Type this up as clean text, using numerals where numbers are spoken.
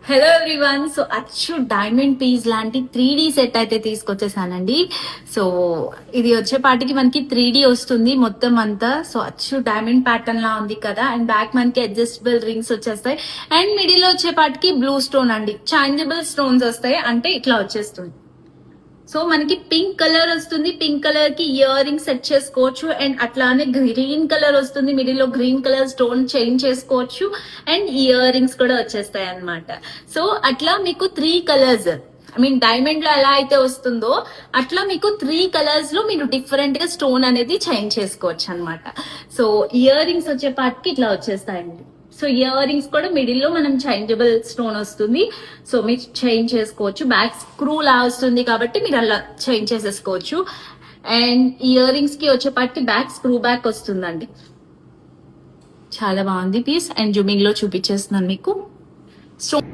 Hello everyone. So అచ్చు diamond piece లాంటి 3D set అయితే తీసుకొచ్చేసానండి. సో ఇది వచ్చేపాటికి మనకి 3D వస్తుంది మొత్తం అంతా. సో అచ్చు డైమండ్ ప్యాటర్న్ లా ఉంది కదా. అండ్ బ్యాక్ మనకి అడ్జస్టబుల్ రింగ్స్ వచ్చేస్తాయి. అండ్ మిడిల్ వచ్చేపాటికి బ్లూ స్టోన్ అండి, చేంజబుల్ స్టోన్స్ వస్తాయి, అంటే ఇట్లా వచ్చేస్తుంది. సో మనకి పింక్ కలర్ వస్తుంది, పింక్ కలర్ కి ఇయర్ రింగ్ సెట్ చేసుకోవచ్చు. అండ్ అట్లానే గ్రీన్ కలర్ వస్తుంది, మిడిల్ లో గ్రీన్ కలర్ స్టోన్ చేంజ్ చేసుకోవచ్చు. అండ్ ఇయర్ రింగ్స్ కూడా వచ్చేస్తాయి అన్నమాట. సో అట్లా మీకు 3 కలర్స్, డైమండ్ లో ఎలా అయితే వస్తుందో అట్లా మీకు 3 కలర్స్ లో మీరు డిఫరెంట్ గా స్టోన్ అనేది చేంజ్ చేసుకోవచ్చు అనమాట. సో ఇయర్ రింగ్స్ వచ్చే పాటికి ఇట్లా వచ్చేస్తాయండి. సో ఇయర్ రింగ్స్ కూడా మిడిల్ లో మనం చేంజబుల్ స్టోన్ వస్తుంది. సో మీరు చేంజ్ చేసుకోవచ్చు. బ్యాక్ స్క్రూ లా వస్తుంది కాబట్టి మీరు అలా చేంజ్ చేసేసుకోవచ్చు. అండ్ ఇయర్ రింగ్స్ కి వచ్చేపాటికి బ్యాక్ స్క్రూ బ్యాక్ వస్తుందండి. చాలా బాగుంది పీస్. అండ్ జూమింగ్ లో చూపించేస్తున్నాను మీకు. స్టోన్